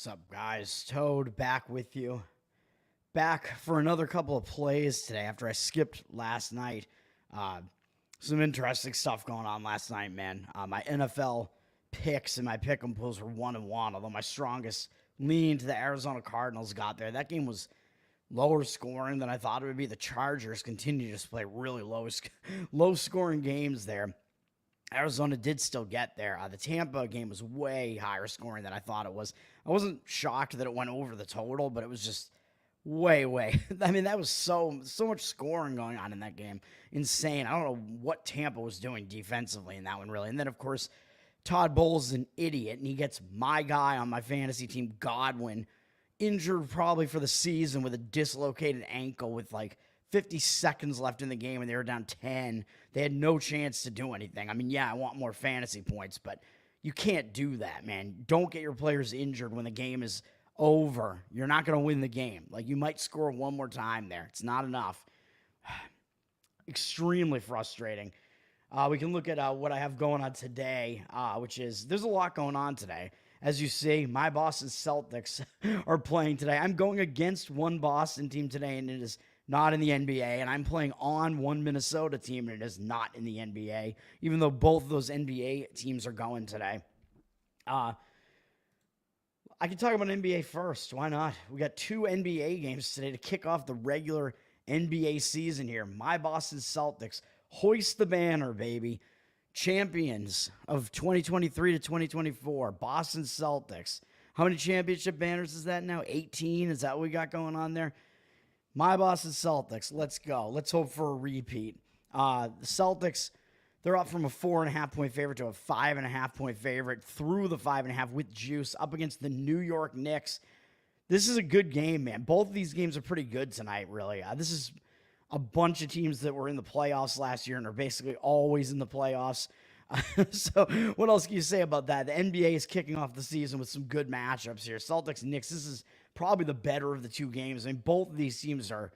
What's up, guys? Toad back with you. Back for another couple of plays today after I skipped last night. Uh, some interesting stuff going on last night, man. My NFL picks and my pick'em pools were 1-1, although my strongest lean to the Arizona Cardinals got there. That game was lower scoring than I thought it would be. The Chargers continue to just play really low scoring games there. Arizona did still get there. The Tampa game was way higher scoring than I thought it was. I wasn't shocked that it went over the total, but it was just way. I mean, that was so much scoring going on in that game. Insane. I don't know what Tampa was doing defensively in that one, really. And then, of course, Todd Bowles is an idiot, and he gets my guy on my fantasy team, Godwin, injured probably for the season with a dislocated ankle with like 50 seconds left in the game and they were down 10. They had no chance to do anything. I mean, yeah, I want more fantasy points, but you can't do that, man. Don't get your players injured when the game is over. You're not going to win the game. Like, you might score one more time there. It's not enough. Extremely frustrating. We can look at what I have going on today, which is there's a lot going on today. As you see, my Boston Celtics are playing today. I'm going against one Boston team today, and it is not in the NBA, and I'm playing on one Minnesota team, and it is not in the NBA, even though both of those NBA teams are going today. I can talk about NBA first. Why not? We got 2 NBA games today to kick off the regular NBA season here. My Boston Celtics hoist the banner, baby. Champions of 2023 to 2024. Boston Celtics. How many championship banners is that now? 18? Is that what we got going on there? My Boston Celtics, let's go. Let's hope for a repeat. The Celtics, they're up from a 4.5-point favorite to a 5.5-point favorite through the 5.5 with juice up against the New York Knicks. This is a good game, man. Both of these games are pretty good tonight, really. This is a bunch of teams that were in the playoffs last year and are basically always in the playoffs. So what else can you say about that? The NBA is kicking off the season with some good matchups here. Celtics, Knicks, this is probably the better of the 2 games. I mean, both of these teams are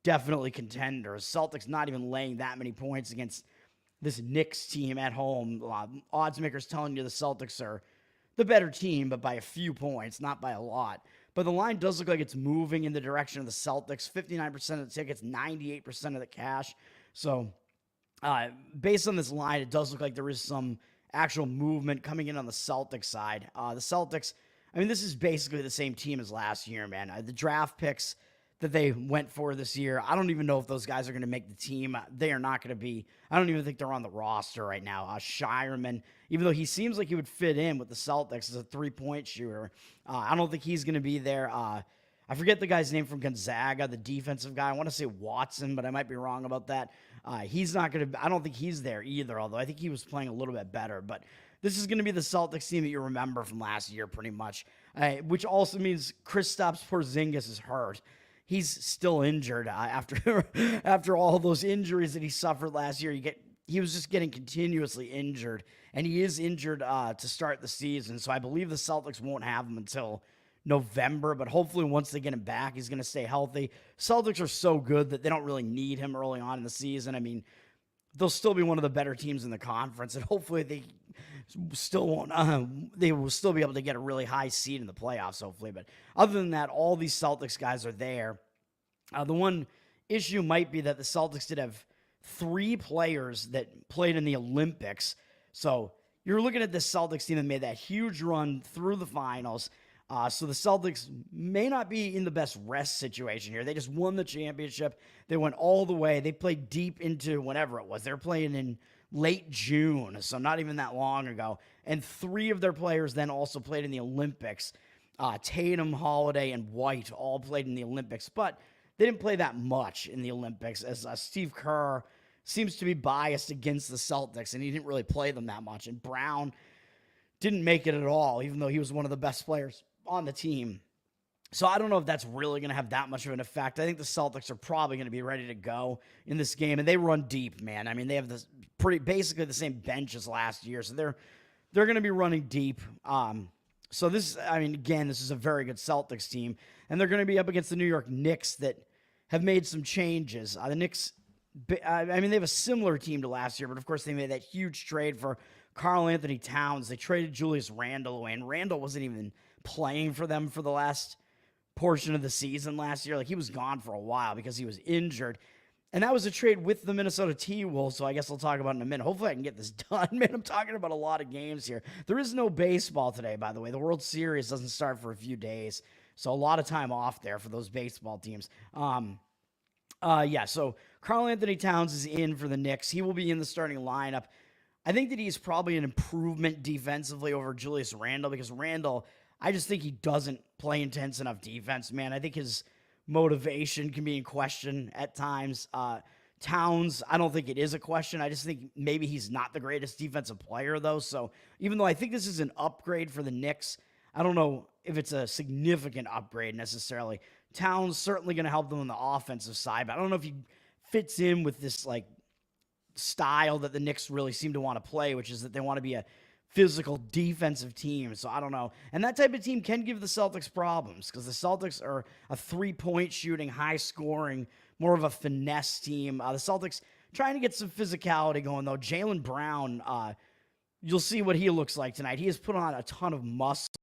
definitely contenders. Celtics not even laying that many points against this Knicks team at home. Odds makers telling you the Celtics are the better team, but by a few points, not by a lot. But the line does look like it's moving in the direction of the Celtics. 59% of the tickets, 98% of the cash. So based on this line, it does look like there is some actual movement coming in on the Celtics side. The Celtics, I mean, this is basically the same team as last year, man. The draft picks that they went for this year, I don't even know if those guys are going to make the team. They are not going to be, I don't even think they're on the roster right now. Shireman, even though he seems like he would fit in with the Celtics as a 3-point shooter, I don't think he's going to be there. I forget the guy's name from Gonzaga, the defensive guy. I want to say Watson, but I might be wrong about that. He's not going to, I don't think he's there either, although I think he was playing a little bit better. But this is going to be the Celtics team that you remember from last year pretty much, which also means Kristaps Porzingis is hurt. He's still injured after all those injuries that he suffered last year. He was just getting continuously injured, and he is injured to start the season. So I believe the Celtics won't have him until November, but hopefully once they get him back, he's going to stay healthy. Celtics are so good that they don't really need him early on in the season. I mean, they'll still be one of the better teams in the conference, and hopefully they still won't. They will still be able to get a really high seed in the playoffs, hopefully. But other than that, all these Celtics guys are there. The one issue might be that the Celtics did have 3 players that played in the Olympics. So you're looking at this Celtics team that made that huge run through the finals. So the Celtics may not be in the best rest situation here. They just won the championship. They went all the way. They played deep into whenever it was. They're playing in late June, so not even that long ago. And 3 of their players then also played in the Olympics. Tatum, Holiday, and White all played in the Olympics, but they didn't play that much in the Olympics, as Steve Kerr seems to be biased against the Celtics, and he didn't really play them that much. And Brown didn't make it at all, even though he was one of the best players on the team. So I don't know if that's really going to have that much of an effect. I think the Celtics are probably going to be ready to go in this game, and they run deep, man. I mean, they have this basically the same bench as last year, so they're going to be running deep. So this, I mean, again, this is a very good Celtics team, and they're going to be up against the New York Knicks that have made some changes. The Knicks, I mean, they have a similar team to last year, but of course they made that huge trade for Karl Anthony Towns. They traded Julius Randle away, and Randle wasn't even playing for them for the last portion of the season last year. Like, he was gone for a while because he was injured. And that was a trade with the Minnesota T-Wolves, so I guess I'll talk about it in a minute. Hopefully I can get this done, man. I'm talking about a lot of games here. There is no baseball today, by the way. The World Series doesn't start for a few days, so a lot of time off there for those baseball teams. So Karl Anthony Towns is in for the Knicks. He will be in the starting lineup. I think that he's probably an improvement defensively over Julius Randle, because Randle, I just think he doesn't play intense enough defense, man. I think his motivation can be in question at times. Towns, I don't think it is a question. I just think maybe he's not the greatest defensive player, though. So even though I think this is an upgrade for the Knicks, I don't know if it's a significant upgrade necessarily. Towns certainly going to help them on the offensive side, but I don't know if he fits in with this like style that the Knicks really seem to want to play, which is that they want to be a physical defensive team. So I don't know. And that type of team can give the Celtics problems, because the Celtics are a three-point shooting, high-scoring, more of a finesse team. The Celtics trying to get some physicality going, though. Jaylen Brown, you'll see what he looks like tonight. He has put on a ton of muscle,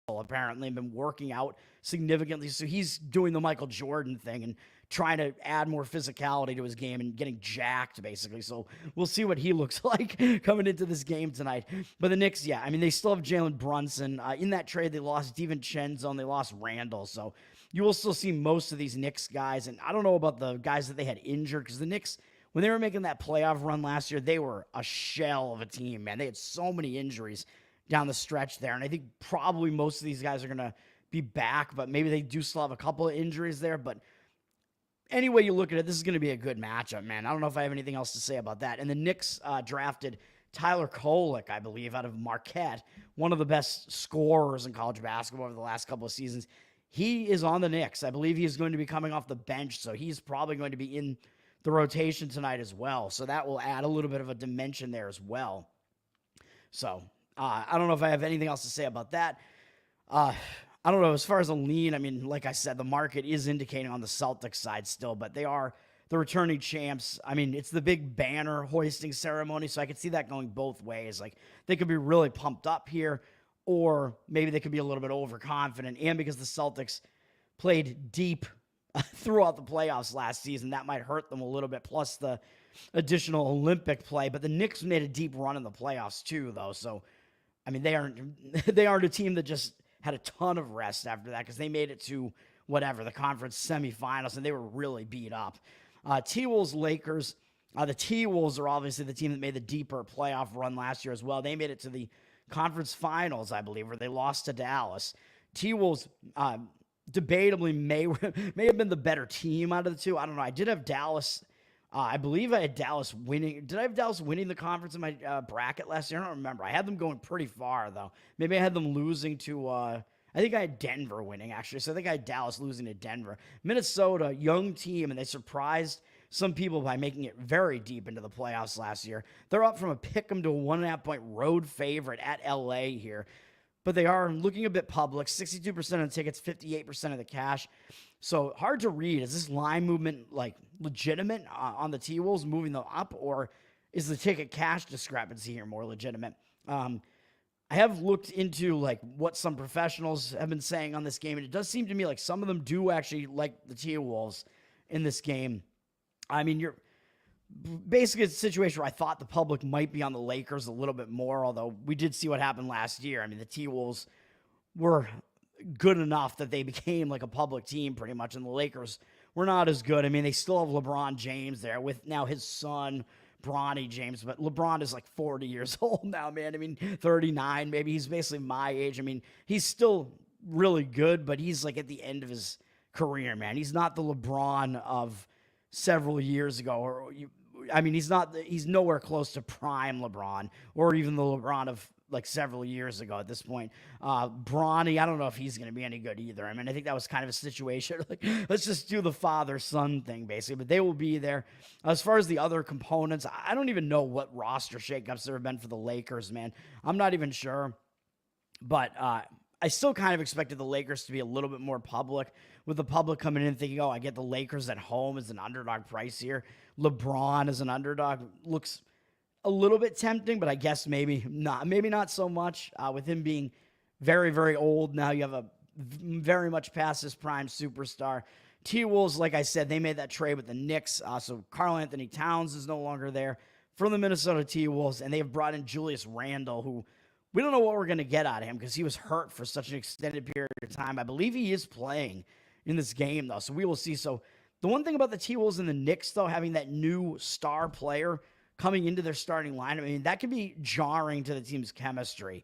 apparently, and been working out significantly. So he's doing the Michael Jordan thing and trying to add more physicality to his game and getting jacked, basically. So we'll see what he looks like coming into this game tonight. But the Knicks, yeah, I mean, they still have Jalen Brunson. In that trade, they lost DiVincenzo and they lost Randall. So you will still see most of these Knicks guys. And I don't know about the guys that they had injured, because the Knicks, when they were making that playoff run last year, they were a shell of a team, man. They had so many injuries down the stretch there. And I think probably most of these guys are going to be back, but maybe they do still have a couple of injuries there. But any way you look at it, this is going to be a good matchup, man. I don't know if I have anything else to say about that. And the Knicks drafted Tyler Kolek, I believe, out of Marquette, one of the best scorers in college basketball over the last couple of seasons. He is on the Knicks. I believe he is going to be coming off the bench, so he's probably going to be in the rotation tonight as well. So that will add a little bit of a dimension there as well. So I don't know if I have anything else to say about that. I don't know. As far as a lean, I mean, like I said, the market is indicating on the Celtics side still, but they are the returning champs. I mean, it's the big banner hoisting ceremony, so I could see that going both ways. Like, they could be really pumped up here, or maybe they could be a little bit overconfident. And because the Celtics played deep throughout the playoffs last season, that might hurt them a little bit, plus the additional Olympic play. But the Knicks made a deep run in the playoffs too, though. So, I mean, they aren't a team that just had a ton of rest after that, because they made it to the conference semifinals, and they were really beat up. T-Wolves, Lakers. The T-Wolves are obviously the team that made the deeper playoff run last year as well. They made it to the conference finals, I believe, where they lost to Dallas. T-Wolves debatably may have been the better team out of the two. I don't know. I did have Dallas. I believe I had Dallas winning. Did I have Dallas winning the conference in my bracket last year? I don't remember. I had them going pretty far, though. Maybe I had them losing to, I think I had Denver winning, actually. So I think I had Dallas losing to Denver. Minnesota, young team, and they surprised some people by making it very deep into the playoffs last year. They're up from a pick'em to a 1.5-point road favorite at LA here. But they are looking a bit public. 62% of the tickets, 58% of the cash. So hard to read. Is this line movement like legitimate on the T-Wolves moving them up, or is the ticket cash discrepancy here more legitimate? I have looked into like what some professionals have been saying on this game, and it does seem to me like some of them do actually like the T-Wolves in this game. I mean, you're basically it's a situation where I thought the public might be on the Lakers a little bit more, although we did see what happened last year. I mean, the T-Wolves were good enough that they became like a public team pretty much, and the Lakers were not as good. I mean, they still have LeBron James there with now his son, Bronny James, but LeBron is like 40 years old now, man. I mean, 39, maybe. He's basically my age. I mean, he's still really good, but he's like at the end of his career, man. He's not the LeBron of several years ago, he's nowhere close to prime LeBron, or even the LeBron of like several years ago at this point. Bronny, I don't know if he's going to be any good either. I mean, I think that was kind of a situation like, let's just do the father-son thing, basically. But they will be there. As far as the other components, I don't even know what roster shakeups there have been for the Lakers, man. I'm not even sure. But I still kind of expected the Lakers to be a little bit more public, with the public coming in thinking, oh, I get the Lakers at home as an underdog price here. LeBron as an underdog looks a little bit tempting, but I guess maybe not so much with him being very, very old. Now you have a very much past his prime superstar. T-Wolves, like I said, they made that trade with the Knicks. So Karl Anthony Towns is no longer there from the Minnesota T-Wolves, and they have brought in Julius Randle, who we don't know what we're going to get out of him because he was hurt for such an extended period of time. I believe he is playing in this game, though, so we will see. So the one thing about the T-Wolves and the Knicks, though, having that new star player coming into their starting line, I mean, that can be jarring to the team's chemistry.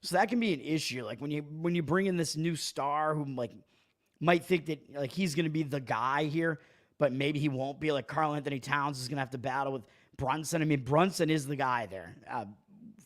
So that can be an issue. Like when you bring in this new star who might think that like he's going to be the guy here, but maybe he won't be. Like Karl Anthony Towns is going to have to battle with Brunson. I mean, Brunson is the guy there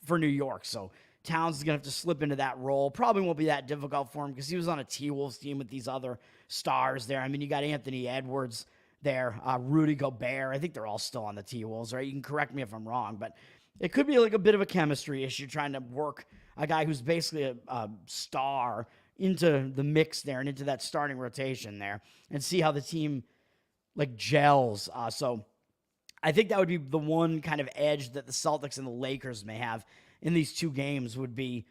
for New York. So Towns is going to have to slip into that role. Probably won't be that difficult for him because he was on a T-Wolves team with these other stars there. I mean, you got Anthony Edwards there, Rudy Gobert. I think they're all still on the T-Wolves, right? You can correct me if I'm wrong, but it could be like a bit of a chemistry issue trying to work a guy who's basically a star into the mix there and into that starting rotation there and see how the team like gels. So I think that would be the one kind of edge that the Celtics and the Lakers may have in these two games would be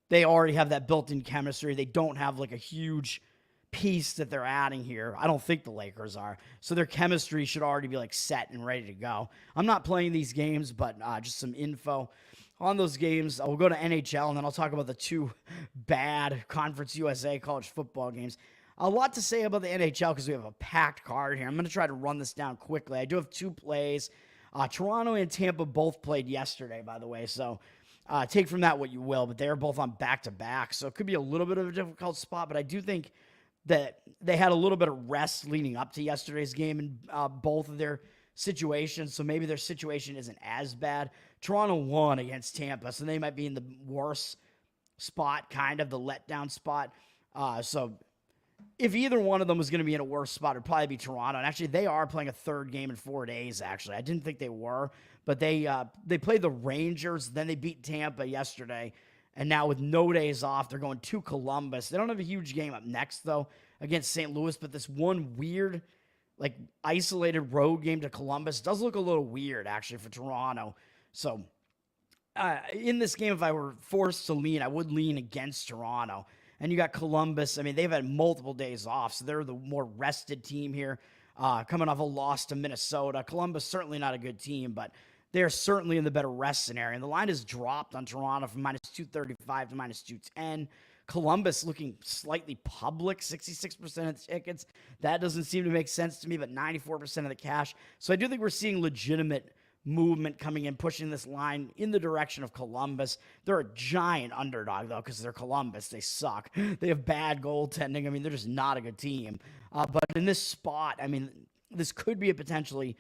they already have that built-in chemistry. They don't have like a huge piece that they're adding here. I don't think the Lakers are. So their chemistry should already be like set and ready to go. I'm not playing these games, but just some info on those games. We'll go to NHL, and then I'll talk about the two bad Conference USA college football games. A lot to say about the NHL because we have a packed card here. I'm going to try to run this down quickly. I do have two plays. Toronto and Tampa both played yesterday, by the way, so take from that what you will, but they're both on back-to-back, so it could be a little bit of a difficult spot, but I do think that they had a little bit of rest leading up to yesterday's game in both of their situations, so maybe their situation isn't as bad. Toronto won against Tampa, so they might be in the worst spot, kind of the letdown spot. So if either one of them was going to be in a worse spot, it'd probably be Toronto. And actually, they are playing a third game in 4 days, actually. I didn't think they were, but they played the Rangers, then they beat Tampa yesterday. And now with no days off, they're going to Columbus. They don't have a huge game up next, though, against St. Louis, but this one weird, like, isolated road game to Columbus does look a little weird, actually, for Toronto. So in this game, if I were forced to lean, I would lean against Toronto. And you got Columbus. I mean, they've had multiple days off, so they're the more rested team here, coming off a loss to Minnesota. Columbus, certainly not a good team, but they're certainly in the better rest scenario. And the line has dropped on Toronto from minus 235 to minus 210. Columbus looking slightly public, 66% of the tickets. That doesn't seem to make sense to me, but 94% of the cash. So I do think we're seeing legitimate movement coming in, pushing this line in the direction of Columbus. They're a giant underdog, though, because they're Columbus. They suck. They have bad goaltending. I mean, they're just not a good team. But in this spot, I mean, this could potentially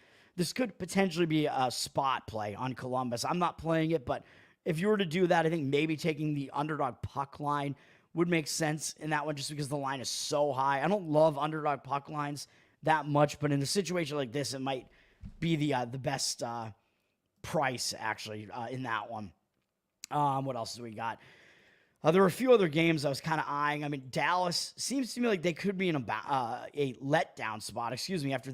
be a spot play on Columbus. I'm not playing it, but if you were to do that, I think maybe taking the underdog puck line would make sense in that one just because the line is so high. I don't love underdog puck lines that much, but in a situation like this, it might be the best price, actually, in that one. What else do we got? There were a few other games I was kind of eyeing. I mean, Dallas seems to me like they could be in a letdown spot, after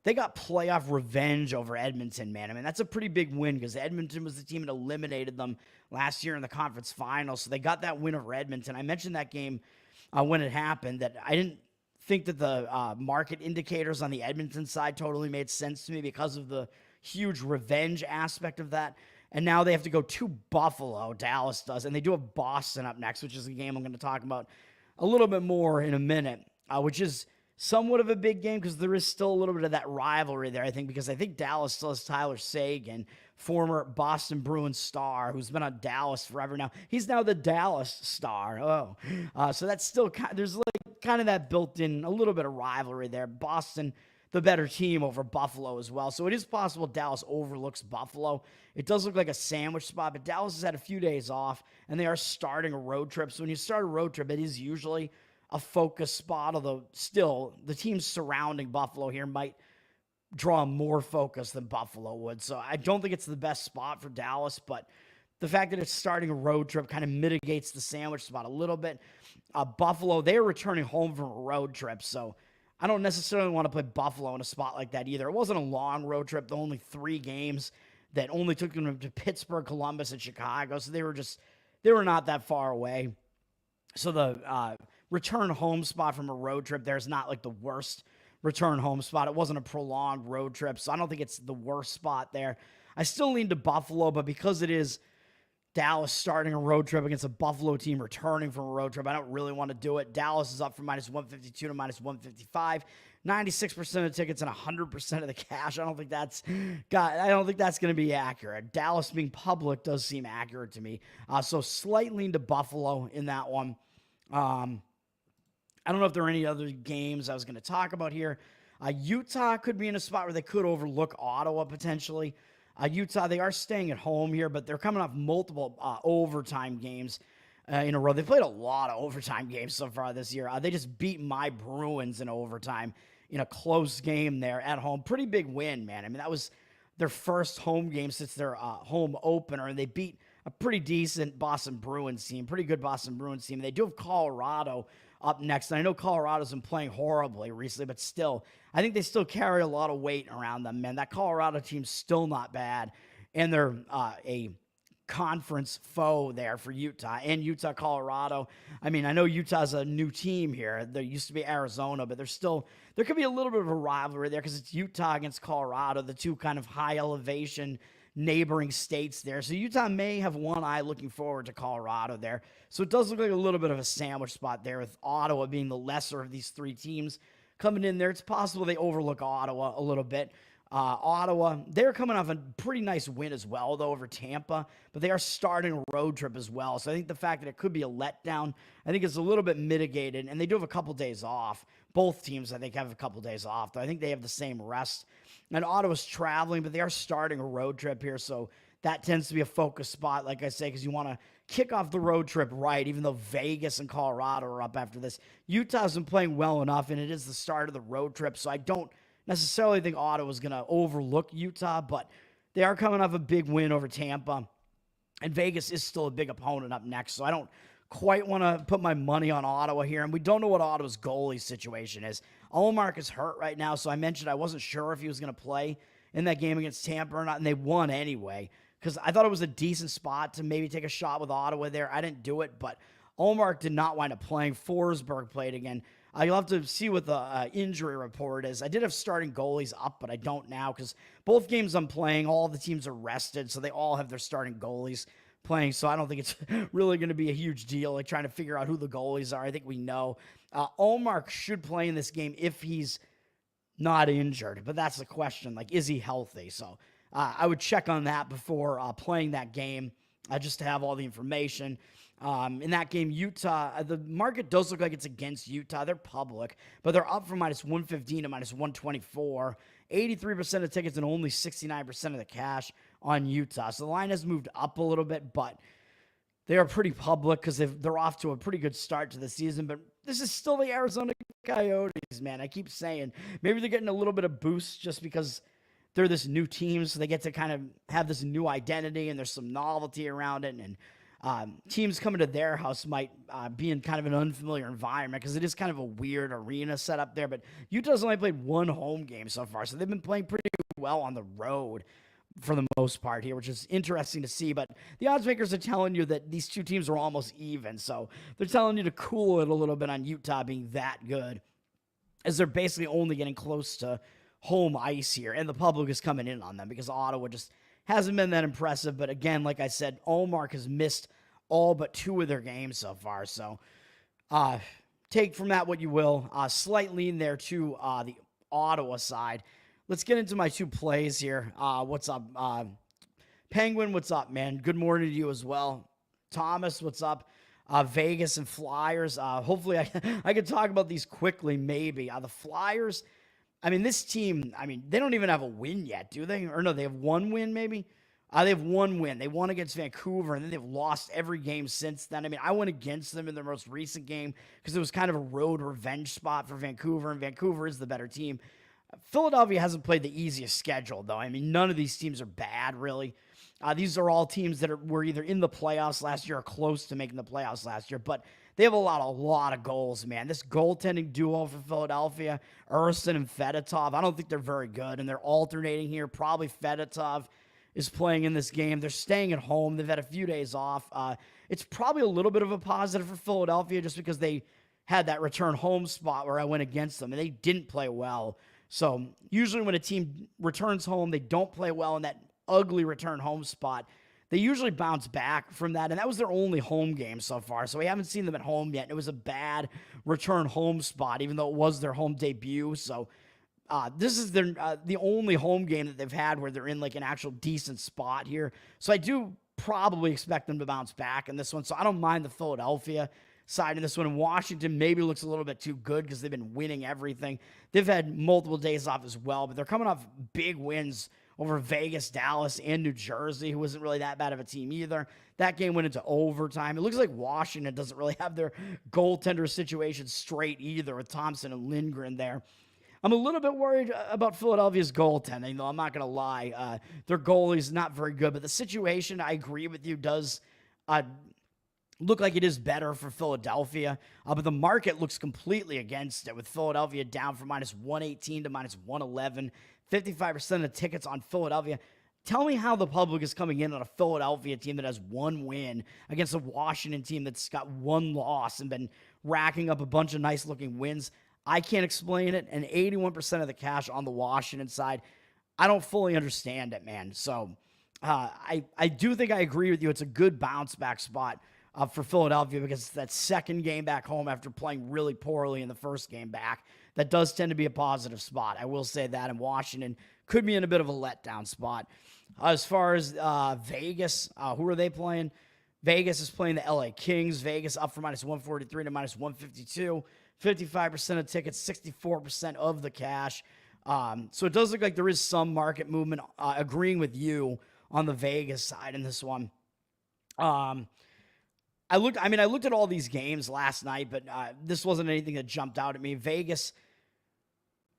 they got playoff revenge over Edmonton, man. I mean, that's a pretty big win because Edmonton was the team that eliminated them last year in the conference finals. So they got that win over Edmonton. I mentioned that game when it happened that I didn't think that the market indicators on the Edmonton side totally made sense to me because of the huge revenge aspect of that. And now they have to go to Buffalo, Dallas does, and they do have Boston up next, which is a game I'm going to talk about a little bit more in a minute, which is somewhat of a big game because there is still a little bit of that rivalry there, I think, because I think Dallas still has Tyler Seguin, former Boston Bruins star, who's been on Dallas forever now. He's now the Dallas star. So that's still there's like kind of that built-in, a little bit of rivalry there. Boston, the better team over Buffalo as well. So it is possible Dallas overlooks Buffalo. It does look like a sandwich spot, but Dallas has had a few days off, and they are starting a road trip. So when you start a road trip, it is usually a focus spot, although still the teams surrounding Buffalo here might draw more focus than Buffalo would. So I don't think it's the best spot for Dallas, but the fact that it's starting a road trip kind of mitigates the sandwich spot a little bit. Buffalo, they're returning home from a road trip, so I don't necessarily want to play Buffalo in a spot like that either. It wasn't a long road trip, only 3 games. that only took them to Pittsburgh, Columbus, and Chicago. So they were not that far away. So the return home spot from a road trip there is not like the worst return home spot. It wasn't a prolonged road trip, so I don't think it's the worst spot there. I still lean to Buffalo, but because it is Dallas starting a road trip against a Buffalo team returning from a road trip, I don't really want to do it. Dallas is up from -152 to -155. 96% of the tickets and 100% of the cash. I don't think that's going to be accurate. Dallas being public does seem accurate to me. So slight lean to Buffalo in that one. I don't know if there are any other games I was going to talk about here. Utah could be in a spot where they could overlook Ottawa potentially. Utah, they are staying at home here, but they're coming off multiple overtime games in a row. They played a lot of overtime games so far this year. They just beat my Bruins in overtime in a close game there at home. Pretty big win, man. I mean, that was their first home game since their home opener, and they beat a pretty decent Boston Bruins team, pretty good Boston Bruins team. They do have Colorado up next, and I know Colorado's been playing horribly recently, but still, I think they still carry a lot of weight around them, man. That Colorado team's still not bad, and they're a conference foe there for Utah and Utah, Colorado. I mean, I know Utah's a new team here. There used to be Arizona, but there could be a little bit of a rivalry there because it's Utah against Colorado, the two kind of high elevation neighboring states there. So Utah may have one eye looking forward to Colorado there. So it does look like a little bit of a sandwich spot there with Ottawa being the lesser of these three teams coming in there. It's possible they overlook Ottawa a little bit. Ottawa, they're coming off a pretty nice win as well, though, over Tampa, but they are starting a road trip as well. So I think the fact that it could be a letdown, I think it's a little bit mitigated, and they do have a couple days off. Both teams, I think, have a couple days off, though. I think they have the same rest. And Ottawa's traveling, but they are starting a road trip here, so that tends to be a focus spot, like I say, because you want to kick off the road trip right, even though Vegas and Colorado are up after this. Utah's been playing well enough, and it is the start of the road trip, so I don't necessarily think Ottawa's going to overlook Utah, but they are coming off a big win over Tampa, and Vegas is still a big opponent up next, so I don't quite want to put my money on Ottawa here, and we don't know what Ottawa's goalie situation is. Ullmark is hurt right now, so I mentioned I wasn't sure if he was going to play in that game against Tampa or not, and they won anyway, because I thought it was a decent spot to maybe take a shot with Ottawa there. I didn't do it, but Ullmark did not wind up playing. Forsberg played again. You'll have to see what the injury report is. I did have starting goalies up, but I don't now because both games I'm playing, all the teams are rested, so they all have their starting goalies playing, so I don't think it's really going to be a huge deal, like trying to figure out who the goalies are. I think we know. Ullmark should play in this game if he's not injured, but that's the question. Like, is he healthy? So I would check on that before playing that game just to have all the information. In that game, Utah, the market does look like it's against Utah. They're public, but they're up from -115 to -124. 83% of tickets and only 69% of the cash on Utah. So the line has moved up a little bit, but they are pretty public because they're off to a pretty good start to the season. But this is still the Arizona Coyotes, man. I keep saying maybe they're getting a little bit of boost just because they're this new team, so they get to kind of have this new identity, and there's some novelty around it, and teams coming to their house might be in kind of an unfamiliar environment because it is kind of a weird arena set up there. But Utah's only played one home game so far, so they've been playing pretty well on the road for the most part here, which is interesting to see. But the odds makers are telling you that these two teams are almost even, so they're telling you to cool it a little bit on Utah being that good, as they're basically only getting close to home ice here, and the public is coming in on them because Ottawa just hasn't been that impressive. But again, like I said, Ullmark has missed all but 2 of their games so far. So take from that what you will. Slight lean there to the Ottawa side. Let's get into my 2 plays here. What's up? Penguin, what's up, man? Good morning to you as well. Thomas, what's up? Vegas and Flyers. Hopefully I can talk about these quickly, maybe. The Flyers, I mean, this team, they don't even have a win yet, do they? Or no, they have 1 win maybe? They have 1 win. They won against Vancouver, and then they've lost every game since then. I went against them in their most recent game because it was kind of a road revenge spot for Vancouver, and Vancouver is the better team. Philadelphia hasn't played the easiest schedule, though. None of these teams are bad, really. These are all teams that were either in the playoffs last year or close to making the playoffs last year, but they have a lot of goals, man. This goaltending duo for Philadelphia, Urson and Fedotov, I don't think they're very good, and they're alternating here. Probably Fedotov is playing in this game. They're staying at home. They've had a few days off. It's probably a little bit of a positive for Philadelphia just because they had that return home spot where I went against them, and they didn't play well. So usually when a team returns home, they don't play well in that ugly return home spot. They usually bounce back from that, and that was their only home game so far. So we haven't seen them at home yet. It was a bad return home spot, even though it was their home debut. So this is their the only home game that they've had where they're in like an actual decent spot here. So I do probably expect them to bounce back in this one. So I don't mind the Philadelphia side in this one. And Washington maybe looks a little bit too good because they've been winning everything. They've had multiple days off as well, but they're coming off big wins over Vegas, Dallas, and New Jersey, who wasn't really that bad of a team either. That game went into overtime. It looks like Washington doesn't really have their goaltender situation straight either with Thompson and Lindgren there. I'm a little bit worried about Philadelphia's goaltending, though. I'm not going to lie. Their goalie's not very good, but the situation, I agree with you, does look like it is better for Philadelphia, but the market looks completely against it, with Philadelphia down from minus 118 to minus 111. 55% of the tickets on Philadelphia. Tell me how the public is coming in on a Philadelphia team that has one win against a Washington team that's got one loss and been racking up a bunch of nice-looking wins. I can't explain it, and 81% of the cash on the Washington side. I don't fully understand it, man. So I do think I agree with you. It's a good bounce-back spot for Philadelphia because it's that second game back home after playing really poorly in the first game back. That does tend to be a positive spot. I will say that. And Washington could be in a bit of a letdown spot. As far as Vegas, who are they playing? Vegas is playing the LA Kings. Vegas up from minus 143 to minus 152. 55% of tickets, 64% of the cash. So it does look like there is some market movement, agreeing with you on the Vegas side in this one. I looked at all these games last night, but this wasn't anything that jumped out at me. Vegas,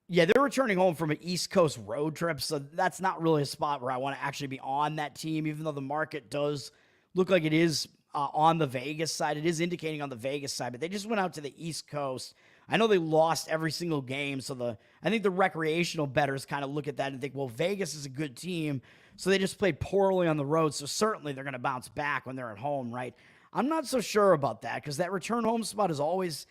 yeah, they're returning home from an East Coast road trip, so that's not really a spot where I want to actually be on that team, even though the market does look like it is on the Vegas side. It is indicating on the Vegas side, but they just went out to the East Coast. I know they lost every single game, so I think the recreational bettors kind of look at that and think, well, Vegas is a good team, so they just played poorly on the road, so certainly they're going to bounce back when they're at home, right? I'm not so sure about that because that return home spot is always,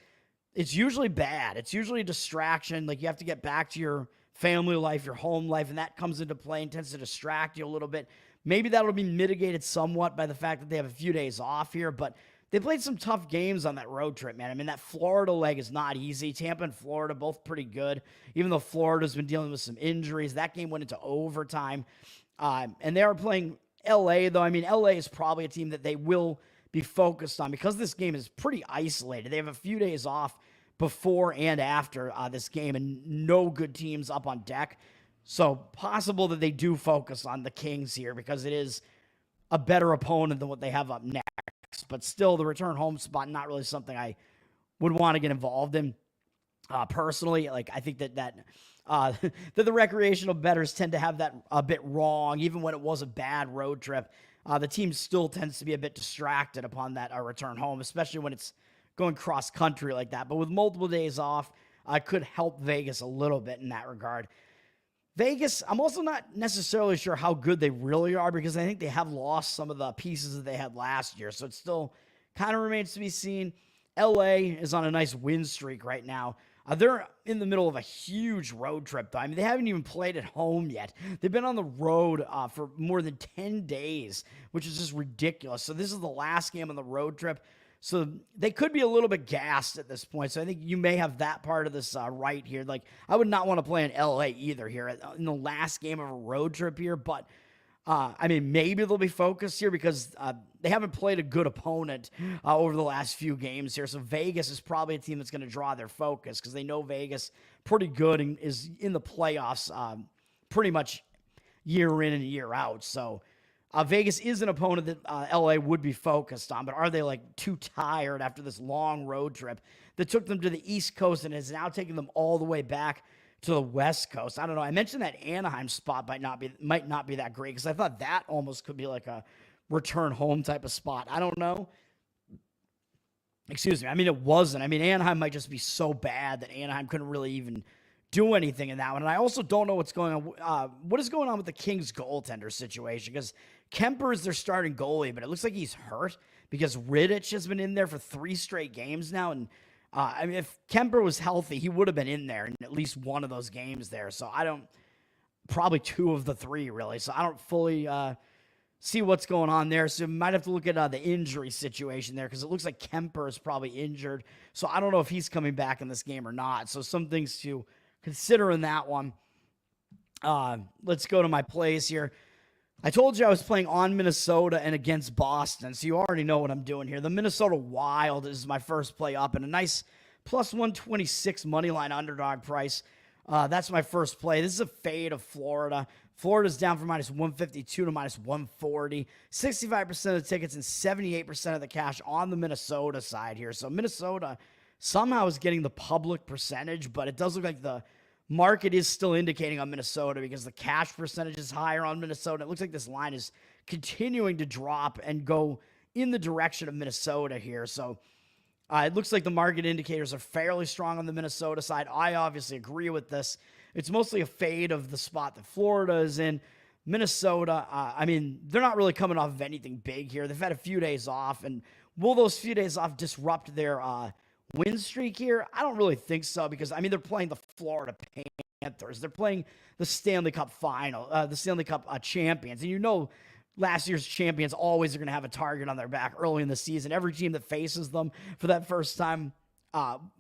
it's usually bad. It's usually a distraction. Like you have to get back to your family life, your home life, and that comes into play and tends to distract you a little bit. Maybe that'll be mitigated somewhat by the fact that they have a few days off here, but they played some tough games on that road trip, man. I mean, that Florida leg is not easy. Tampa and Florida both pretty good, even though Florida's been dealing with some injuries. That game went into overtime, and they are playing LA, though. I mean, LA is probably a team that they will be focused on because this game is pretty isolated. They have a few days off before and after this game and no good teams up on deck. So possible that they do focus on the Kings here because it is a better opponent than what they have up next. But still, the return home spot, not really something I would want to get involved in personally. Like, I think that the recreational bettors tend to have that a bit wrong, even when it was a bad road trip. The team still tends to be a bit distracted upon that return home, especially when it's going cross-country like that. But with multiple days off, could help Vegas a little bit in that regard. Vegas, I'm also not necessarily sure how good they really are because I think they have lost some of the pieces that they had last year. So it still kind of remains to be seen. LA is on a nice win streak right now. They're in the middle of a huge road trip, though. I mean, they haven't even played at home yet. They've been on the road for more than 10 days, which is just ridiculous. So this is the last game on the road trip. So they could be a little bit gassed at this point. So I think you may have that part of this right here. Like, I would not want to play in LA either here in the last game of a road trip here. But, I mean, maybe they'll be focused here because they haven't played a good opponent over the last few games here. So Vegas is probably a team that's going to draw their focus because they know Vegas pretty good and is in the playoffs pretty much year in and year out. So Vegas is an opponent that LA would be focused on, but are they like too tired after this long road trip that took them to the East Coast and is now taking them all the way back to the West Coast? I don't know. I mentioned that Anaheim spot might not be that great because I thought that almost could be like a return home type of spot. I don't know. Excuse me. I mean, it wasn't. I mean, Anaheim might just be so bad that Anaheim couldn't really even do anything in that one. And I also don't know what's going on. What is going on with the Kings goaltender situation? Because Kemper is their starting goalie, but it looks like he's hurt because Rittich has been in there for 3 straight games now. And I mean, if Kemper was healthy, he would have been in there in at least one of those games there. So probably 2 of the 3 really. So I don't fully see what's going on there. So you might have to look at the injury situation there because it looks like Kemper is probably injured. So I don't know if he's coming back in this game or not. So some things to consider in that one. Let's go to my plays here. I told you I was playing on Minnesota and against Boston, so you already know what I'm doing here. The Minnesota Wild is my first play up, and a nice plus 126 money line underdog price. That's my first play. This is a fade of Florida. Florida's down from minus 152 to minus 140. 65% of the tickets and 78% of the cash on the Minnesota side here. So Minnesota somehow is getting the public percentage, but it does look like the market is still indicating on Minnesota because the cash percentage is higher on Minnesota. It looks like this line is continuing to drop and go in the direction of Minnesota here. So it looks like the market indicators are fairly strong on the Minnesota side. I obviously agree with this. It's mostly a fade of the spot that Florida is in. Minnesota, I mean, they're not really coming off of anything big here. They've had a few days off, and will those few days off disrupt their win streak here? I don't really think so because, I mean, they're playing the Florida Panthers. They're playing the Stanley Cup final, the Stanley Cup champions. And you know last year's champions always are going to have a target on their back early in the season. Every team that faces them for that first time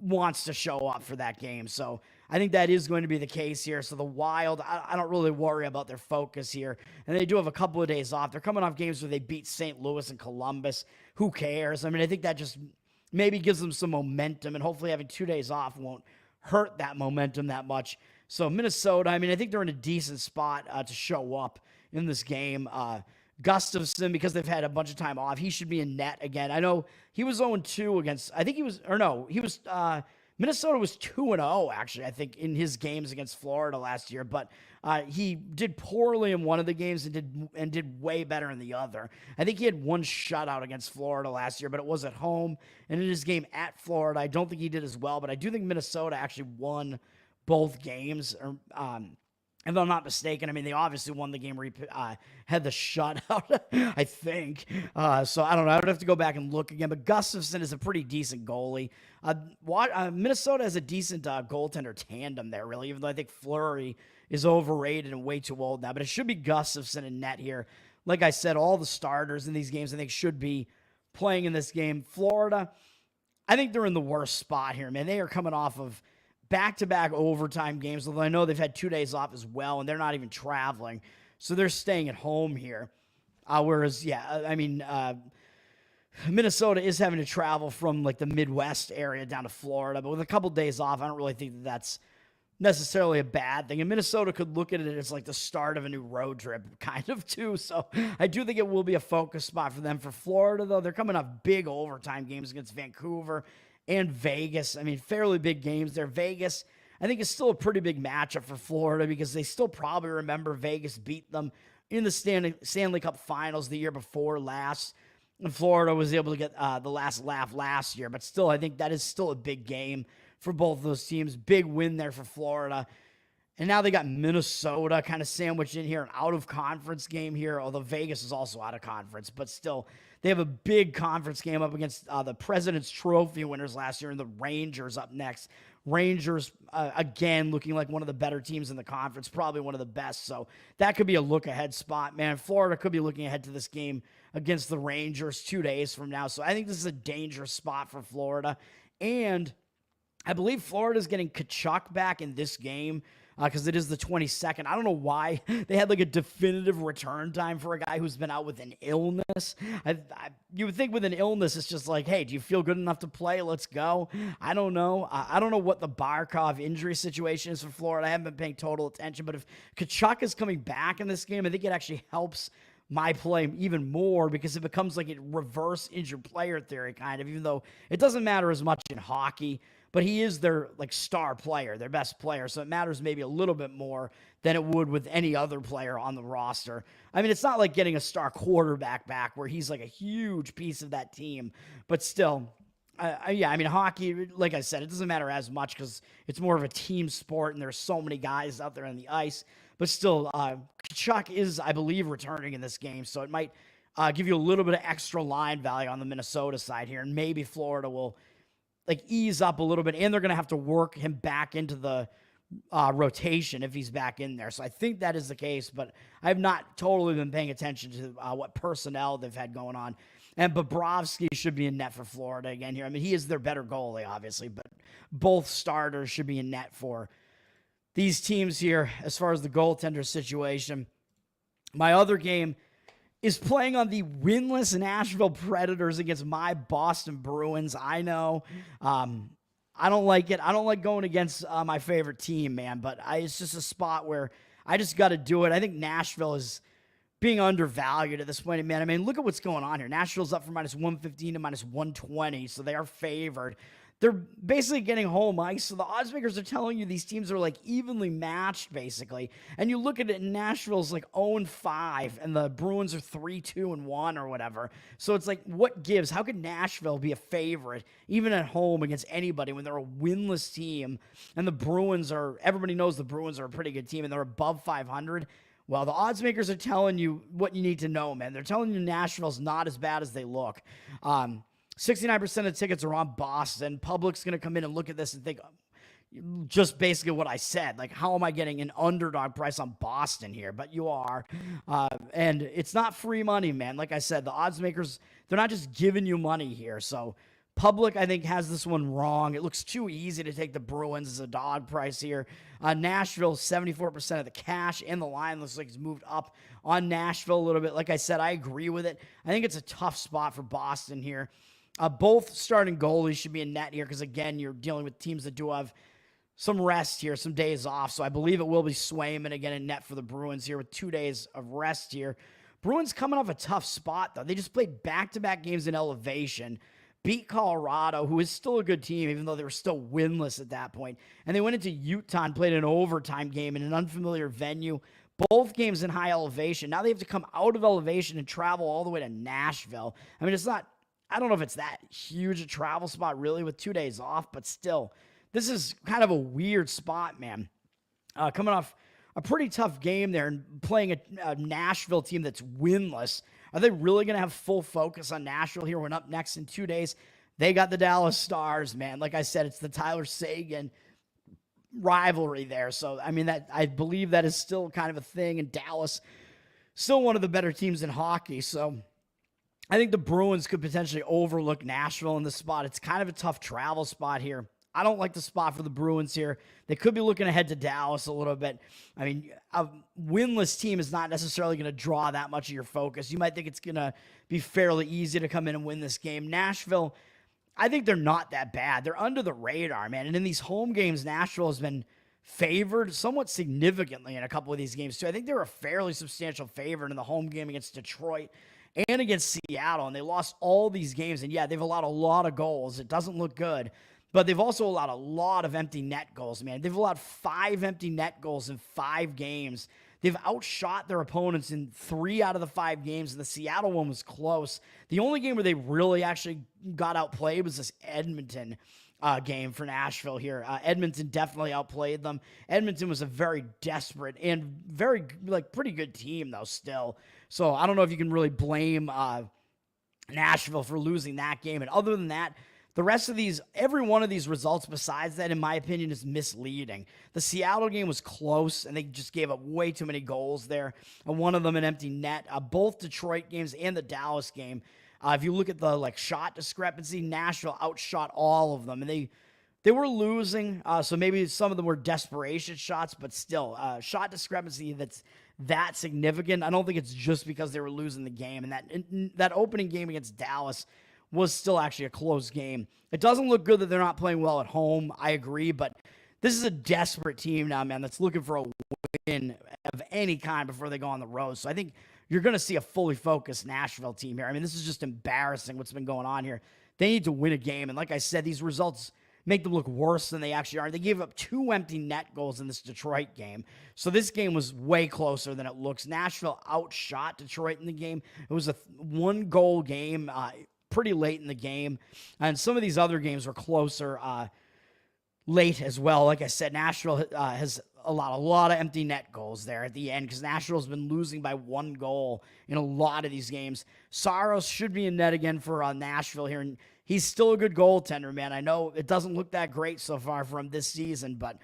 wants to show up for that game. So I think that is going to be the case here. So the Wild, I don't really worry about their focus here. And they do have a couple of days off. They're coming off games where they beat St. Louis and Columbus. Who cares? I mean, I think that just maybe gives them some momentum, and hopefully having 2 days off won't hurt that momentum that much. So Minnesota, I mean, I think they're in a decent spot to show up in this game. Gustafsson, because they've had a bunch of time off, he should be in net again. I know he was 0-2 against, I think he was, or no, he was, Minnesota was 2-0, actually, I think, in his games against Florida last year. But he did poorly in one of the games and did way better in the other. I think he had 1 shutout against Florida last year, but it was at home. And in his game at Florida, I don't think he did as well. But I do think Minnesota actually won both games. If I'm not mistaken, I mean, they obviously won the game where he had the shutout, I think. So I don't know. I would have to go back and look again. But Gustafsson is a pretty decent goalie. Minnesota has a decent goaltender tandem there, really, even though I think Fleury is overrated and way too old now. But it should be Gustafsson in net here. Like I said, all the starters in these games, I think, should be playing in this game. Florida, I think they're in the worst spot here, man. They are coming off of back-to-back overtime games, although I know they've had 2 days off as well, and they're not even traveling. So they're staying at home here. Whereas, yeah, I mean, Minnesota is having to travel from, like, the Midwest area down to Florida. But with a couple days off, I don't really think that that's necessarily a bad thing. And Minnesota could look at it as, like, the start of a new road trip, kind of, too. So I do think it will be a focus spot for them. For Florida, though, they're coming off big overtime games against Vancouver and Vegas. I mean, fairly big games there. Vegas, I think, is still a pretty big matchup for Florida because they still probably remember Vegas beat them in the Stanley Cup Finals the year before last. And Florida was able to get the last laugh last year. But still, I think that is still a big game for both of those teams. Big win there for Florida. And now they got Minnesota kind of sandwiched in here, an out-of-conference game here, although Vegas is also out of conference. But still, they have a big conference game up against the President's Trophy winners last year, and the Rangers up next. Rangers, again, looking like one of the better teams in the conference, probably one of the best. So that could be a look-ahead spot, man. Florida could be looking ahead to this game against the Rangers 2 days from now. So I think this is a dangerous spot for Florida. And I believe Florida's getting Tkachuk back in this game because it is the 22nd. I don't know why they had like a definitive return time for a guy who's been out with an illness. You would think with an illness, it's just like, hey, do you feel good enough to play? Let's go. I don't know. I don't know what the Barkov injury situation is for Florida. I haven't been paying total attention. But if Tkachuk is coming back in this game, I think it actually helps my play even more because it becomes like a reverse injured player theory kind of, even though it doesn't matter as much in hockey. But he is their like star player, their best player. So it matters maybe a little bit more than it would with any other player on the roster. I mean, it's not like getting a star quarterback back where he's like a huge piece of that team. But still, Yeah, I mean, hockey, like I said, it doesn't matter as much because it's more of a team sport and there's so many guys out there on the ice. But still, Kachuk is, I believe, returning in this game, so it might give you a little bit of extra line value on the Minnesota side here, and maybe Florida will like ease up a little bit, and they're going to have to work him back into the rotation if he's back in there. So I think that is the case, but I have not totally been paying attention to what personnel they've had going on. And Bobrovsky should be in net for Florida again here. I mean, he is their better goalie, obviously, but both starters should be in net for these teams here as far as the goaltender situation. My other game is playing on the winless Nashville Predators against my Boston Bruins. I know. I don't like it. I don't like going against my favorite team, man, but it's just a spot where I just got to do it. I think Nashville is being undervalued at this point, man. I mean, look at what's going on here. Nashville's up from -115 to -120, so they are favored. They're basically getting home ice, so the odds makers are telling you these teams are like evenly matched, basically. And you look at it, and Nashville's like 0-5, and the Bruins are 3-2-1 or whatever. So it's like, what gives? How could Nashville be a favorite, even at home against anybody, when they're a winless team? And the Bruins are, everybody knows the Bruins are a pretty good team, and they're above 500. Well, the odds makers are telling you what you need to know, man. They're telling you Nashville's not as bad as they look. 69% of tickets are on Boston. Public's going to come in and look at this and think just basically what I said. Like, how am I getting an underdog price on Boston here? But you are. And it's not free money, man. Like I said, the odds makers, they're not just giving you money here. So Public, I think, has this one wrong. It looks too easy to take the Bruins as a dog price here. Nashville, 74% of the cash, and the line looks like it's moved up on Nashville a little bit. Like I said, I agree with it. I think it's a tough spot for Boston here. Both starting goalies should be in net here because, again, you're dealing with teams that do have some rest here, some days off. So I believe it will be Swayman again in net for the Bruins here with 2 days of rest here. Bruins coming off a tough spot, though. They just played back-to-back games in elevation, beat Colorado, who is still a good team, even though they were still winless at that point. And they went into Utah and played an overtime game in an unfamiliar venue. Both games in high elevation. Now they have to come out of elevation and travel all the way to Nashville. I mean, it's not, I don't know if it's that huge a travel spot really with 2 days off, but still, this is kind of a weird spot, man. Coming off a pretty tough game there and playing a Nashville team that's winless. Are they really going to have full focus on Nashville here when up next in 2 days? They got the Dallas Stars, man. Like I said, it's the Tyler Seguin rivalry there. So, I mean, that I believe that is still kind of a thing. And Dallas, still one of the better teams in hockey. So, I think the Bruins could potentially overlook Nashville in this spot. It's kind of a tough travel spot here. I don't like the spot for the Bruins here. They could be looking ahead to Dallas a little bit. I mean, a winless team is not necessarily going to draw that much of your focus. You might think it's going to be fairly easy to come in and win this game. Nashville, I think they're not that bad. They're under the radar, man. And in these home games, Nashville has been favored somewhat significantly in a couple of these games, too. I think they're a fairly substantial favorite in the home game against Detroit and against Seattle, and they lost all these games. And, yeah, they've allowed a lot of goals. It doesn't look good. But they've also allowed a lot of empty net goals, man. They've allowed 5 empty net goals in 5 games. They've outshot their opponents in 3 out of the 5 games, and the Seattle one was close. The only game where they really actually got outplayed was this Edmonton game for Nashville here. Edmonton definitely outplayed them. Edmonton was a very desperate and very, pretty good team, though, still. So I don't know if you can really blame Nashville for losing that game. And other than that, the rest of these, every one of these results besides that, in my opinion, is misleading. The Seattle game was close, and they just gave up way too many goals there. And one of them an empty net. Both Detroit games and the Dallas game. If you look at the shot discrepancy, Nashville outshot all of them, and they were losing. So maybe some of them were desperation shots, but still, shot discrepancy that's that significant. I don't think it's just because they were losing the game. And that opening game against Dallas was still actually a close game. It doesn't look good that they're not playing well at home. I agree, but this is a desperate team now, man, that's looking for a win of any kind before they go on the road. So I think you're going to see a fully focused Nashville team here. I mean, this is just embarrassing what's been going on here. They need to win a game, and like I said, these results make them look worse than they actually are. They gave up 2 empty net goals in this Detroit game. So this game was way closer than it looks. Nashville outshot Detroit in the game. It was a 1-goal game. pretty late in the game. And some of these other games were closer late as well. Like I said, Nashville has a lot of empty net goals there at the end because Nashville's been losing by 1 goal in a lot of these games. Saros should be in net again for Nashville here, and he's still a good goaltender, man. I know it doesn't look that great so far for him this season, but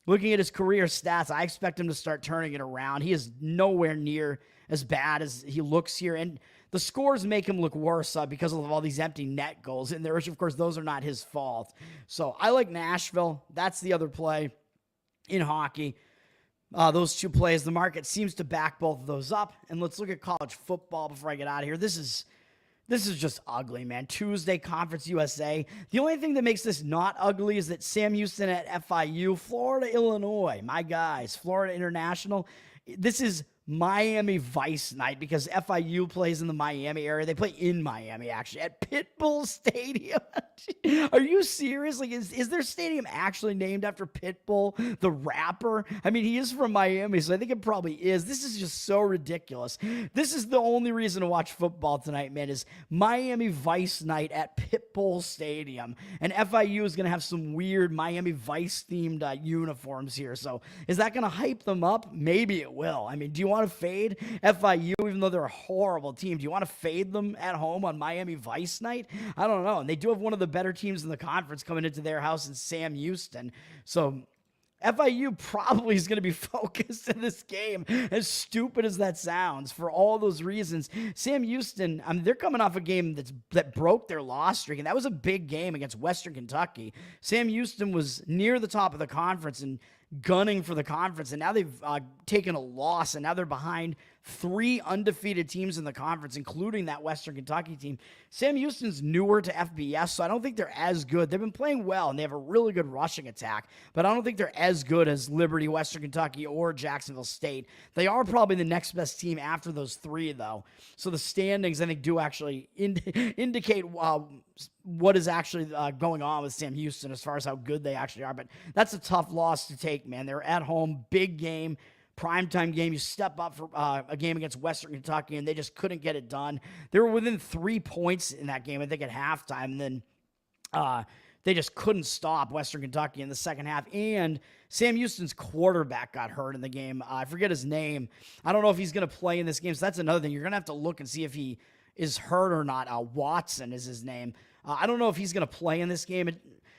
looking at his career stats, I expect him to start turning it around. He is nowhere near as bad as he looks here, and the scores make him look worse because of all these empty net goals in there, which, of course, those are not his fault. So I like Nashville. That's the other play in hockey. Those 2 plays, the market seems to back both of those up. And let's look at college football before I get out of here. This is just ugly, man. Tuesday, Conference USA. The only thing that makes this not ugly is that Sam Houston at FIU, Florida, Illinois, my guys, Florida International. This is Miami Vice night because FIU plays in the Miami area. They play in Miami, actually, at Pitbull Stadium. Are you serious? Like, is their stadium actually named after Pitbull, the rapper? I mean, he is from Miami, so I think it probably is. This is just so ridiculous. This is the only reason to watch football tonight, man, is Miami Vice night at Pitbull Stadium. And FIU is going to have some weird Miami Vice-themed uniforms here. So is that going to hype them up? Maybe it will. I mean, do you want to fade FIU, even though they're a horrible team? Do you want to fade them at home on Miami Vice night? I don't know. And they do have one of the better teams in the conference coming into their house in Sam Houston. So FIU probably is going to be focused in this game, as stupid as that sounds, for all those reasons. Sam Houston, they're coming off a game that broke their loss streak, and that was a big game against Western Kentucky. Sam Houston was near the top of the conference and gunning for the conference, and now they've taken a loss, and now they're behind 3 undefeated teams in the conference, including that Western Kentucky team. Sam Houston's newer to FBS, so I don't think they're as good. They've been playing well, and they have a really good rushing attack, but I don't think they're as good as Liberty, Western Kentucky, or Jacksonville State. They are probably the next best team after those 3, though. So the standings, I think, do actually indicate what is actually going on with Sam Houston as far as how good they actually are. But that's a tough loss to take, man. They're at home, big game, primetime game. You step up for a game against Western Kentucky, and they just couldn't get it done. They were within 3 points in that game, I think, at halftime, and then they just couldn't stop Western Kentucky in the second half. And Sam Houston's quarterback got hurt in the game. I forget his name. I don't know if he's going to play in this game, so that's another thing. You're going to have to look and see if he is hurt or not. Watson is his name. I don't know if he's going to play in this game.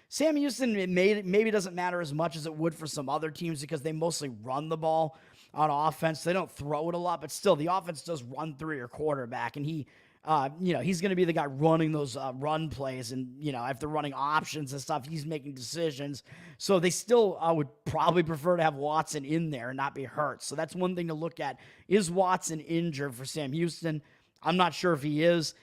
Sam Houston, it maybe doesn't matter as much as it would for some other teams because they mostly run the ball on offense. They don't throw it a lot, but still, the offense does run through your quarterback, and he's going to be the guy running those run plays, and, if they're running options and stuff, he's making decisions. So they still would probably prefer to have Watson in there and not be hurt. So that's one thing to look at. Is Watson injured for Sam Houston? I'm not sure if he is.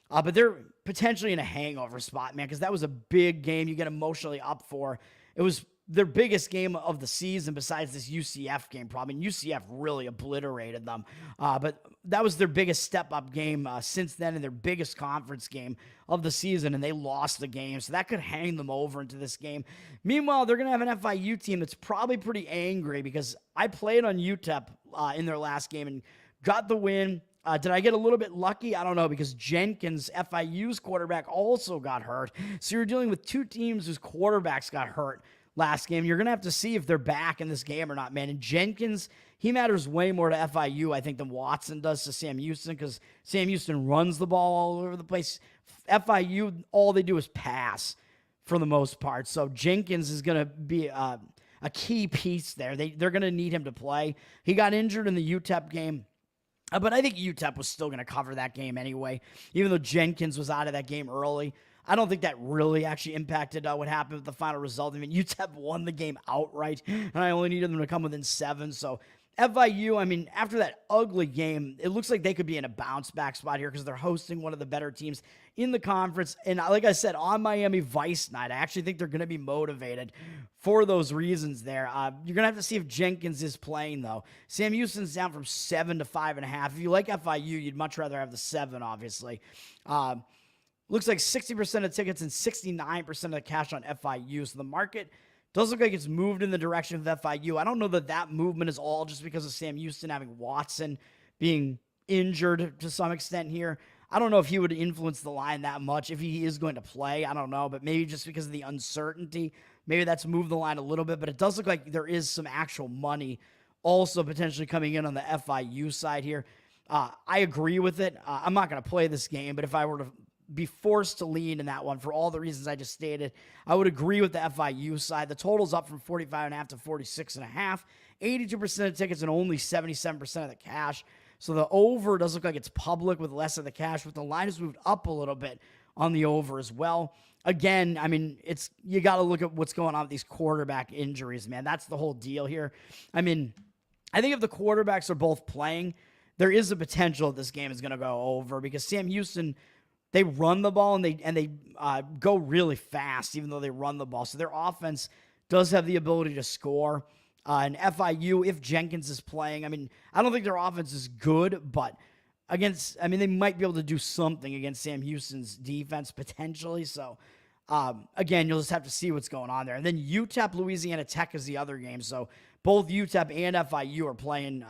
But they're potentially in a hangover spot, man, because that was a big game you get emotionally up for. It was their biggest game of the season besides this UCF game, probably. And UCF really obliterated them. But that was their biggest step-up game since then, and their biggest conference game of the season, and they lost the game. So that could hang them over into this game. Meanwhile, they're going to have an FIU team that's probably pretty angry because I played on UTEP in their last game and got the win. Did I get a little bit lucky? I don't know, because Jenkins, FIU's quarterback, also got hurt. So you're dealing with 2 teams whose quarterbacks got hurt last game. You're going to have to see if they're back in this game or not, man. And Jenkins, he matters way more to FIU, I think, than Watson does to Sam Houston, because Sam Houston runs the ball all over the place. FIU, all they do is pass for the most part. So Jenkins is going to be a key piece there. They're going to need him to play. He got injured in the UTEP game. But I think UTEP was still going to cover that game anyway, even though Jenkins was out of that game early. I don't think that really actually impacted what happened with the final result. I mean, UTEP won the game outright, and I only needed them to come within 7. So FIU, I mean, after that ugly game, it looks like they could be in a bounce-back spot here because they're hosting one of the better teams in the conference. And like I said, on Miami Vice night, I actually think they're going to be motivated for those reasons there. You're going to have to see if Jenkins is playing, though. Sam Houston's down from 7 to 5.5. If you like FIU, you'd much rather have the 7, obviously. Looks like 60% of tickets and 69% of the cash on FIU. So the market does look like it's moved in the direction of FIU. I don't know that movement is all just because of Sam Houston having Watson being injured to some extent here. I don't know if he would influence the line that much if he is going to play. I don't know, but maybe just because of the uncertainty, maybe that's moved the line a little bit. But it does look like there is some actual money also potentially coming in on the FIU side here. I agree with it. I'm not going to play this game, but if I were to be forced to lean in that one for all the reasons I just stated, I would agree with the FIU side. The total's up from 45.5 to 46.5. 82% of tickets and only 77% of the cash. So the over does look like it's public with less of the cash, but the line has moved up a little bit on the over as well. Again, I mean, you got to look at what's going on with these quarterback injuries, man. That's the whole deal here. I mean, I think if the quarterbacks are both playing, there is a potential that this game is going to go over because Sam Houston, they run the ball and they go really fast, even though they run the ball. So their offense does have the ability to score. And FIU, if Jenkins is playing, I mean, I don't think their offense is good, but they might be able to do something against Sam Houston's defense potentially. So, again, you'll just have to see what's going on there. And then UTEP, Louisiana Tech is the other game. So both UTEP and FIU are playing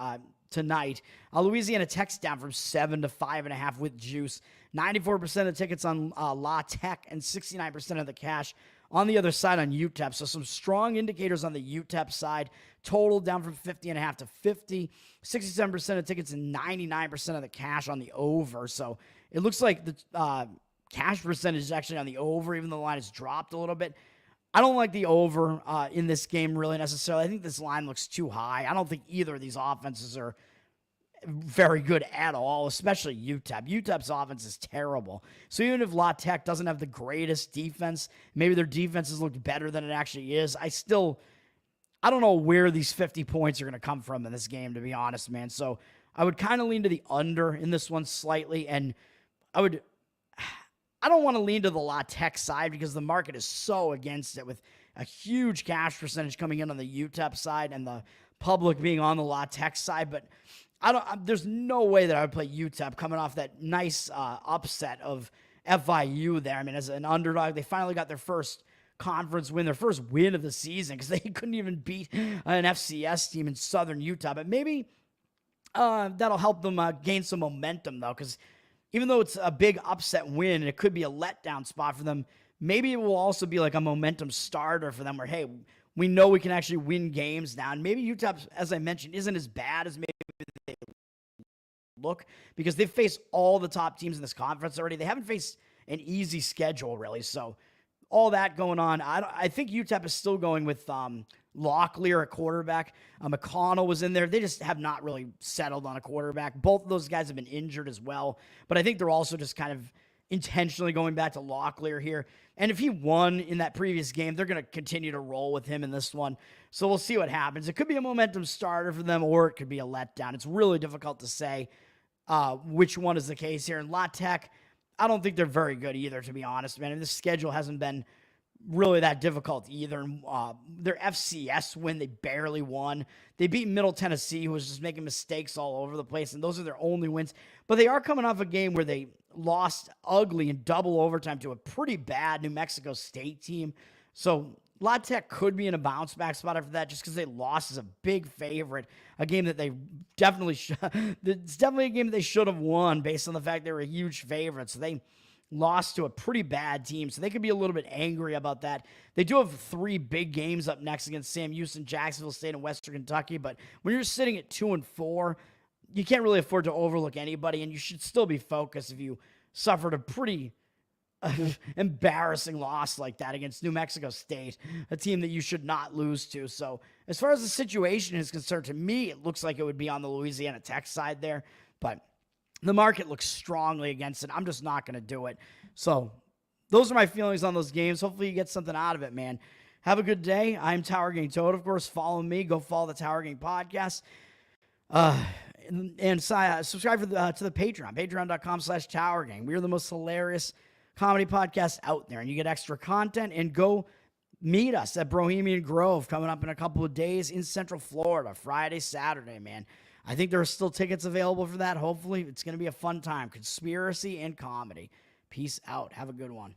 tonight. Louisiana Tech's down from 7 to 5.5 with juice. 94% of the tickets on La Tech and 69% of the cash on the other side on UTEP. So some strong indicators on the UTEP side. Total down from 50.5 to 50. 67% of tickets and 99% of the cash on the over. So it looks like the cash percentage is actually on the over, even though the line has dropped a little bit. I don't like the over in this game really necessarily. I think this line looks too high. I don't think either of these offenses are very good at all, especially UTEP. UTEP's offense is terrible. So even if La Tech doesn't have the greatest defense, maybe their defense has looked better than it actually is, I don't know where these 50 points are going to come from in this game, to be honest, man. So I would kind of lean to the under in this one slightly, and I don't want to lean to the La Tech side because the market is so against it with a huge cash percentage coming in on the UTEP side and the public being on the La Tech side, but there's no way that I would play UTEP coming off that nice upset of FIU there. I mean, as an underdog, they finally got their first conference win, their first win of the season because they couldn't even beat an FCS team in Southern Utah. But maybe that'll help them gain some momentum, though, because even though it's a big upset win and it could be a letdown spot for them, maybe it will also be like a momentum starter for them where, hey, we know we can actually win games now. And maybe UTEP, as I mentioned, isn't as bad as maybe they look because they've faced all the top teams in this conference already. They haven't faced an easy schedule, really. So all that going on. I think UTEP is still going with Locklear at quarterback. McConnell was in there. They just have not really settled on a quarterback. Both of those guys have been injured as well. But I think they're also just kind of intentionally going back to Locklear here. And if he won in that previous game, they're going to continue to roll with him in this one. So we'll see what happens. It could be a momentum starter for them, or it could be a letdown. It's really difficult to say which one is the case here. And La Tech, I don't think they're very good either, to be honest, man. And this schedule hasn't been really that difficult either. Their FCS win, they barely won. They beat Middle Tennessee, who was just making mistakes all over the place, and those are their only wins. But they are coming off a game where they lost ugly in double overtime to a pretty bad New Mexico State team. So La Tech could be in a bounce back spot after that just because they lost as a big favorite, a game that they definitely it's definitely a game that they should have won based on the fact they were a huge favorite. So they lost to a pretty bad team, so they could be a little bit angry about that. They do have 3 big games up next against Sam Houston, Jacksonville State, and Western Kentucky, but when you're sitting at 2-4, you can't really afford to overlook anybody, and you should still be focused if you suffered a pretty embarrassing loss like that against New Mexico State, a team that you should not lose to. So as far as the situation is concerned, to me, it looks like it would be on the Louisiana Tech side there, but the market looks strongly against it. I'm just not going to do it. So those are my feelings on those games. Hopefully you get something out of it, man. Have a good day. I'm Tower Gang Toad. Of course, follow me. Go follow the Tower Gang podcast. And subscribe to the Patreon, patreon.com/Tower Gang. We are the most hilarious comedy podcast out there, and you get extra content. And go meet us at Bohemian Grove coming up in a couple of days in Central Florida, Friday, Saturday, man. I think there are still tickets available for that. Hopefully, it's going to be a fun time. Conspiracy and comedy. Peace out. Have a good one.